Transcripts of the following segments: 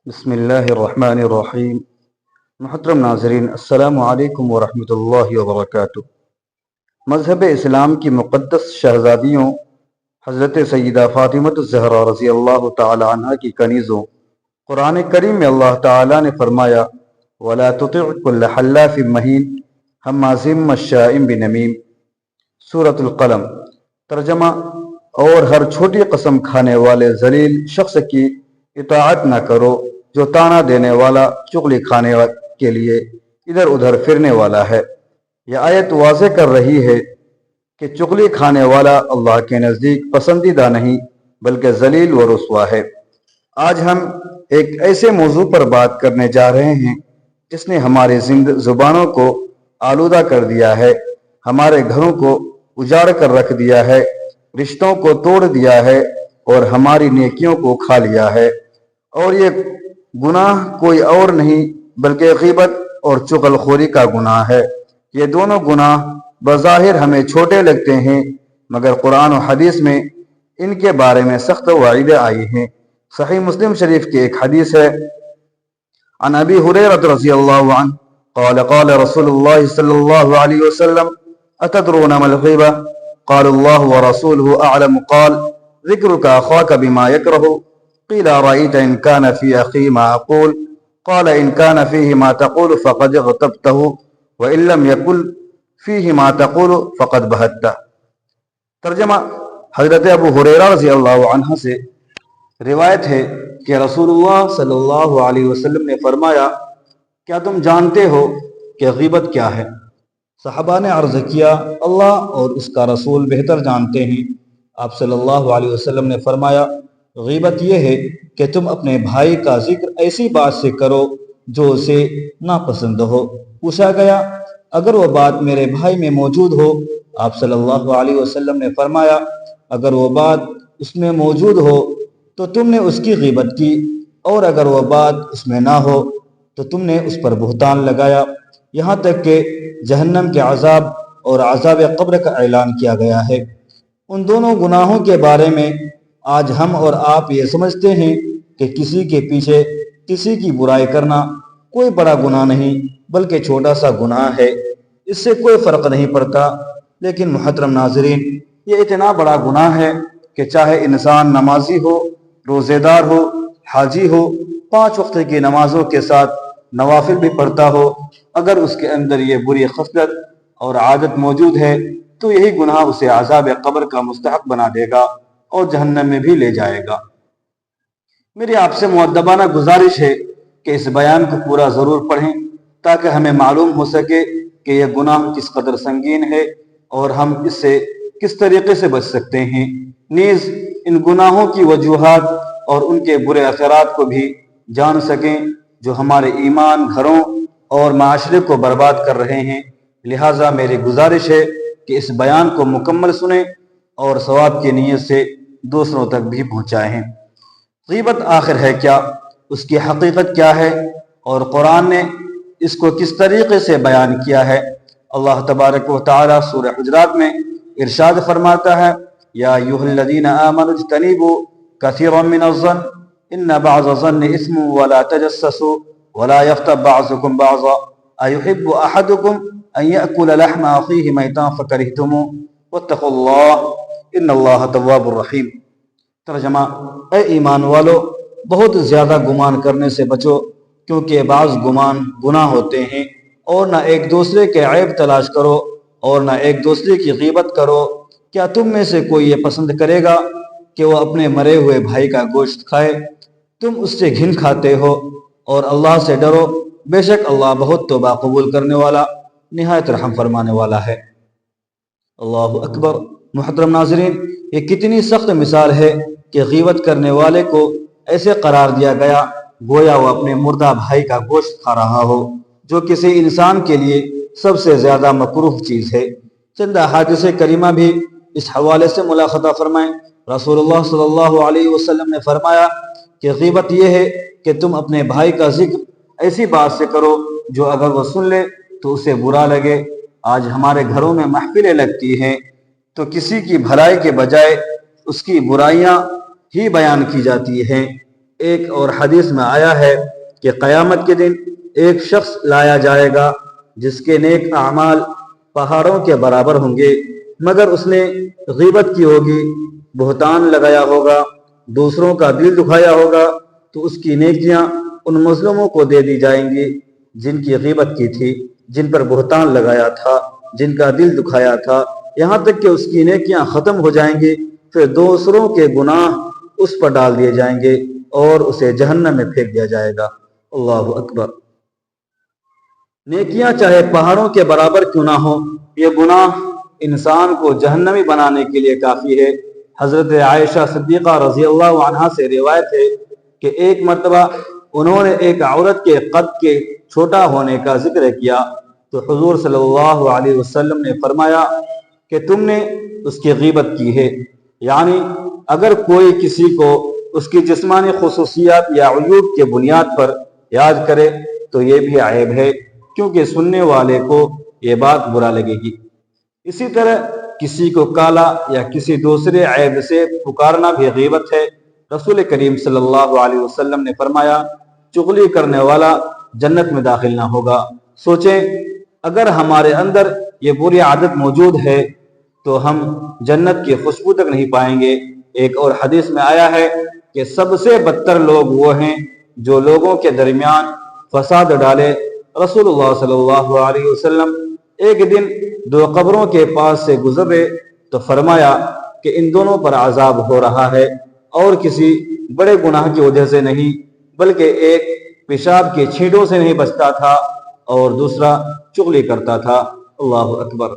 بسم اللہ الرحمن الرحیم۔ محترم ناظرین، السلام علیکم ورحمۃ اللہ وبرکاتہ۔ مذہب اسلام کی مقدس شہزادیوں حضرت سیدہ فاطمہ الزہرا رضی اللہ تعالی عنہ کی کنیزوں، قرآن کریم میں اللہ تعالی نے فرمایا وَلَا تُطِعْ كُلَّ حَلَّافٍ مَّهِينٍ ہَمَّازٍ مَّشَّاءٍ بِنَمِيمٍ۔ سورۃ القلم۔ ترجمہ: اور ہر چھوٹی قسم کھانے والے ذلیل شخص کی اطاعت نہ کرو جو تانا دینے والا، چغلی کھانے کے لیے ادھر ادھر پھرنے والا ہے۔ یہ آیت واضح کر رہی ہے کہ چغلی کھانے والا اللہ کے نزدیک پسندیدہ نہیں بلکہ ذلیل و رسوا ہے۔ آج ہم ایک ایسے موضوع پر بات کرنے جا رہے ہیں جس نے ہماری زبانوں کو آلودہ کر دیا ہے، ہمارے گھروں کو اجاڑ کر رکھ دیا ہے، رشتوں کو توڑ دیا ہے اور ہماری نیکیوں کو کھا لیا ہے۔ اور یہ گناہ کوئی اور نہیں بلکہ غیبت اور چغل خوری کا گناہ ہے۔ یہ دونوں گناہ بظاہر ہمیں چھوٹے لگتے ہیں، مگر قرآن و حدیث میں ان کے بارے میں سخت وعیدیں آئی ہیں۔ صحیح مسلم شریف کی ایک حدیث ہے، عن ابی ہریرہ رضی اللہ عنہ قال قال رسول اللہ صلی اللہ علیہ وسلم اتدرون ما الغیبہ؟ قالوا اللہ ورسولہ اعلم قال ذکرک اخاک بما یکرہ قیل رأیت ان کان فی اخی ما اقول قال ان کان فیہ ما تقول فقد اغتبتہ وان لم یکن فیہ ما تقول فقد بہتہ۔ ترجمہ: حضرت ابو ہریرہ رضی اللہ عنہ سے روایت ہے کہ رسول اللہ صلی اللہ علیہ وسلم نے فرمایا، کیا تم جانتے ہو کہ غیبت کیا ہے؟ صحابہ نے عرض کیا، اللہ اور اس کا رسول بہتر جانتے ہیں۔ آپ صلی اللہ علیہ وسلم نے فرمایا، غیبت یہ ہے کہ تم اپنے بھائی کا ذکر ایسی بات سے کرو جو اسے ناپسند ہو۔ پوچھا گیا، اگر وہ بات میرے بھائی میں موجود ہو؟ آپ صلی اللہ علیہ وسلم نے فرمایا، اگر وہ بات اس میں موجود ہو تو تم نے اس کی غیبت کی، اور اگر وہ بات اس میں نہ ہو تو تم نے اس پر بہتان لگایا۔ یہاں تک کہ جہنم کے عذاب اور عذاب قبر کا اعلان کیا گیا ہے۔ ان دونوں گناہوں کے بارے میں آج ہم اور آپ یہ سمجھتے ہیں کہ کسی کے پیچھے کسی کی برائی کرنا کوئی بڑا گناہ نہیں بلکہ چھوٹا سا گناہ ہے، اس سے کوئی فرق نہیں پڑتا۔ لیکن محترم ناظرین، یہ اتنا بڑا گناہ ہے کہ چاہے انسان نمازی ہو، روزے دار ہو، حاجی ہو، 5 وقت کی نمازوں کے ساتھ نوافل بھی پڑھتا ہو، اگر اس کے اندر یہ بری خصلت اور عادت موجود ہے تو یہی گناہ اسے عذاب قبر کا مستحق بنا دے گا اور جہنم میں بھی لے جائے گا۔ میری آپ سے مؤدبانہ گزارش ہے کہ اس بیان کو پورا ضرور پڑھیں تاکہ ہمیں معلوم ہو سکے کہ یہ گناہ کس قدر سنگین ہے اور ہم اس سے کس طریقے سے بچ سکتے ہیں۔ نیز ان گناہوں کی وجوہات اور ان کے برے اثرات کو بھی جان سکیں جو ہمارے ایمان، گھروں اور معاشرے کو برباد کر رہے ہیں۔ لہٰذا میری گزارش ہے کہ اس بیان کو مکمل سنیں اور ثواب کی نیت سے دوسروں تک بھی پہنچائیں۔ غیبت آخر ہے کیا؟ اس کی حقیقت کیا ہے؟ اور قرآن نے اس کو کس طریقے سے بیان کیا ہے؟ اللہ تبارک و تعالی سورہ حجرات میں ارشاد فرماتا ہے، یا ایھا الذین آمنوا اجتنبوا کثیرا من الظن ان بعض الظن اثم ولا تجسسوا ولا یغتب بعضکم بعضا ایحب احدکم ان یأکل لحم اخیہ میتا فکرہتموہ واتقوا اللہ ان اللہ تواب الرحیم۔ ترجمہ: اے ایمان والو، بہت زیادہ گمان کرنے سے بچو، کیونکہ بعض گمان گناہ ہوتے ہیں۔ اور نہ ایک دوسرے کے عیب تلاش کرو اور نہ ایک دوسرے کی غیبت کرو۔ کیا تم میں سے کوئی یہ پسند کرے گا کہ وہ اپنے مرے ہوئے بھائی کا گوشت کھائے؟ تم اس سے گھن کھاتے ہو، اور اللہ سے ڈرو، بے شک اللہ بہت توبہ قبول کرنے والا، نہایت رحم فرمانے والا ہے۔ اللہ اکبر۔ محترم ناظرین، یہ کتنی سخت مثال ہے کہ غیبت کرنے والے کو ایسے قرار دیا گیا گویا وہ اپنے مردہ بھائی کا گوشت کھا رہا ہو، جو کسی انسان کے لیے سب سے زیادہ مکروہ چیز ہے۔ چند احادیث کریمہ بھی اس حوالے سے ملاحظہ فرمائیں۔ رسول اللہ صلی اللہ علیہ وسلم نے فرمایا کہ غیبت یہ ہے کہ تم اپنے بھائی کا ذکر ایسی بات سے کرو جو اگر وہ سن لے تو اسے برا لگے۔ آج ہمارے گھروں میں محفلیں لگتی ہیں تو کسی کی بھلائی کے بجائے اس کی برائیاں ہی بیان کی جاتی ہیں۔ ایک اور حدیث میں آیا ہے کہ قیامت کے دن ایک شخص لایا جائے گا جس کے نیک اعمال پہاڑوں کے برابر ہوں گے، مگر اس نے غیبت کی ہوگی، بہتان لگایا ہوگا، دوسروں کا دل دکھایا ہوگا، تو اس کی نیکیاں ان مظلوموں کو دے دی جائیں گی جن کی غیبت کی تھی، جن پر بہتان لگایا تھا، جن کا دل دکھایا تھا، یہاں تک کہ اس کی نیکیاں ختم ہو جائیں گی، پھر دوسروں کے گناہ اس پر ڈال دیے جائیں گے اور اسے جہنم میں پھینک دیا جائے گا۔ اللہ اکبر۔ نیکیاں چاہے پہاڑوں کے برابر کیوں نہ ہو، یہ گناہ انسان کو جہنمی بنانے کے لیے کافی ہے۔ حضرت عائشہ صدیقہ رضی اللہ عنہا سے روایت ہے کہ ایک مرتبہ انہوں نے ایک عورت کے قد کے چھوٹا ہونے کا ذکر کیا تو حضور صلی اللہ علیہ وسلم نے فرمایا کہ تم نے اس کی غیبت کی ہے، یعنی اگر کوئی کسی کو اس کی جسمانی خصوصیات یا عیوب کے بنیاد پر یاد کرے تو یہ بھی عیب ہے، کیونکہ سننے والے کو یہ بات برا لگے گی۔ اسی طرح کسی کو کالا یا کسی دوسرے عیب سے پکارنا بھی غیبت ہے۔ رسول کریم صلی اللہ علیہ وسلم نے فرمایا چغلی کرنے والا جنت میں داخل نہ ہوگا۔ سوچیں اگر ہمارے اندر یہ بری عادت موجود ہے تو ہم جنت کی خوشبو تک نہیں پائیں گے۔ ایک اور حدیث میں آیا ہے کہ سب سے بدتر لوگ وہ ہیں جو لوگوں کے درمیان فساد ڈالے۔ رسول اللہ صلی اللہ علیہ وسلم ایک دن دو قبروں کے پاس سے گزرے تو فرمایا کہ ان دونوں پر عذاب ہو رہا ہے، اور کسی بڑے گناہ کی وجہ سے نہیں بلکہ ایک پیشاب کے چھینٹوں سے نہیں بچتا تھا اور دوسرا چغلی کرتا تھا۔ اللہ اکبر۔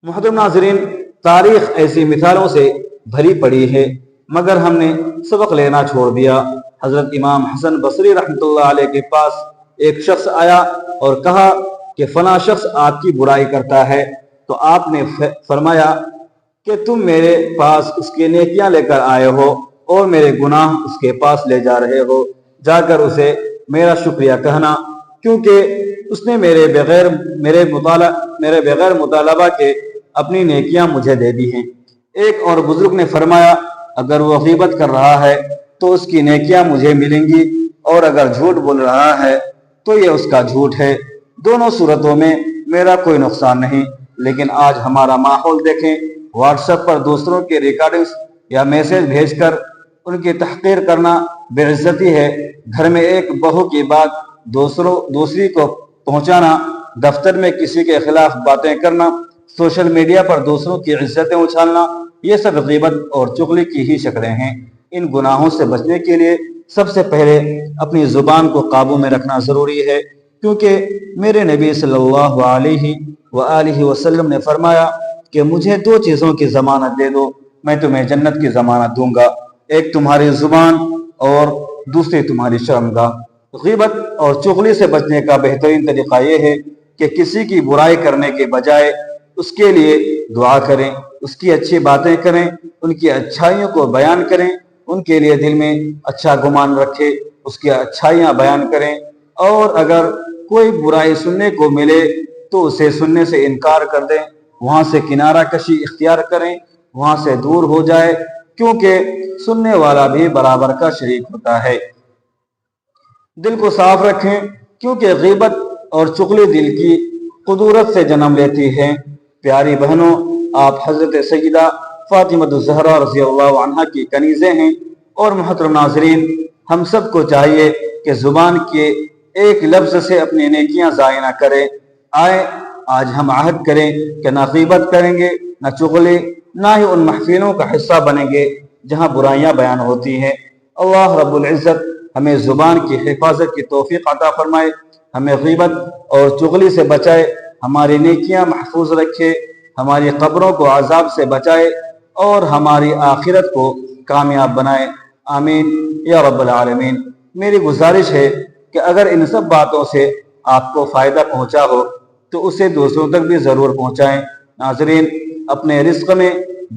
محترم ناظرین، تاریخ ایسی مثالوں سے بھری پڑی ہے مگر ہم نے سبق لینا چھوڑ دیا۔ حضرت امام حسن بصری رحمۃ اللہ علیہ کے پاس ایک شخص آیا اور کہا کہ فلاں شخص آپ کی برائی کرتا ہے، تو آپ نے فرمایا کہ تم میرے پاس اس کی نیکیاں لے کر آئے ہو اور میرے گناہ اس کے پاس لے جا رہے ہو، جا کر اسے میرا شکریہ کہنا، کیونکہ اس نے میرے بغیر مطالبہ کے اپنی نیکیاں مجھے دے دی ہیں۔ ایک اور بزرگ نے فرمایا اگر وہ غیبت کر رہا ہے تو اس کی نیکیاں مجھے ملیں گی، اور اگر جھوٹ بول رہا ہے تو یہ اس کا جھوٹ ہے، دونوں صورتوں میں میرا کوئی نقصان نہیں۔ لیکن آج ہمارا ماحول دیکھیں، واٹس ایپ پر دوسروں کے ریکارڈنگز یا میسج بھیج کر ان کی تحقیر کرنا بے عزتی ہے۔ گھر میں ایک بہو کی بات دوسری کو پہنچانا، دفتر میں کسی کے خلاف باتیں کرنا، سوشل میڈیا پر دوسروں کی عزتیں اچھالنا، یہ سب غیبت اور چغلی کی ہی شکلیں ہیں۔ ان گناہوں سے بچنے کے لیے سب سے پہلے اپنی زبان کو قابو میں رکھنا ضروری ہے، کیونکہ میرے نبی صلی اللہ علیہ وآلہ وسلم نے فرمایا کہ مجھے دو چیزوں کی ضمانت دے دو، میں تمہیں جنت کی ضمانت دوں گا، ایک تمہاری زبان اور دوسری تمہاری شرمگاہ۔ غیبت اور چغلی سے بچنے کا بہترین طریقہ یہ ہے کہ کسی کی برائی کرنے کے بجائے اس کے لیے دعا کریں، اس کی اچھی باتیں کریں، ان کی اچھائیوں کو بیان کریں، ان کے لیے دل میں اچھا گمان رکھے، اس کی اچھائیاں بیان کریں، اور اگر کوئی برائی سننے کو ملے تو اسے سننے سے انکار کر دیں، وہاں سے کنارہ کشی اختیار کریں، وہاں سے دور ہو جائے، کیونکہ سننے والا بھی برابر کا شریک ہوتا ہے۔ دل کو صاف رکھیں، کیونکہ غیبت اور چغلی دل کی قدورت سے جنم لیتی ہے۔ پیاری بہنوں، آپ حضرت سیدہ فاطمہ الزہرا رضی اللہ عنہا کی کنیزیں ہیں، اور محترم ناظرین، ہم سب کو چاہیے کہ زبان کے ایک لفظ سے اپنی نیکیاں ضائع نہ کریں۔ آئے آج ہم عہد کریں کہ نہ غیبت کریں گے، نہ چغلی، نہ ہی ان محفلوں کا حصہ بنیں گے جہاں برائیاں بیان ہوتی ہیں۔ اللہ رب العزت ہمیں زبان کی حفاظت کی توفیق عطا فرمائے، ہمیں غیبت اور چغلی سے بچائے، ہماری نیکیاں محفوظ رکھے، ہماری قبروں کو عذاب سے بچائے، اور ہماری آخرت کو کامیاب بنائے۔ آمین یا رب العالمین۔ میری گزارش ہے کہ اگر ان سب باتوں سے آپ کو فائدہ پہنچا ہو تو اسے دوسروں تک بھی ضرور پہنچائیں۔ ناظرین، اپنے رزق میں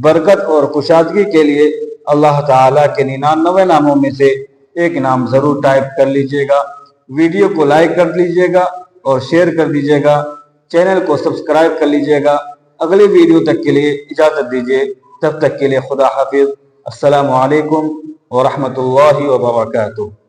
برکت اور کشادگی کے لیے اللہ تعالیٰ کے 99 ناموں میں سے ایک نام ضرور ٹائپ کر لیجئے گا۔ ویڈیو کو لائک کر لیجئے گا اور شیئر کر دیجئے گا، چینل کو سبسکرائب کر لیجئے گا۔ اگلی ویڈیو تک کے لیے اجازت دیجئے، تب تک کے لیے خدا حافظ۔ السلام علیکم ورحمۃ اللہ وبرکاتہ۔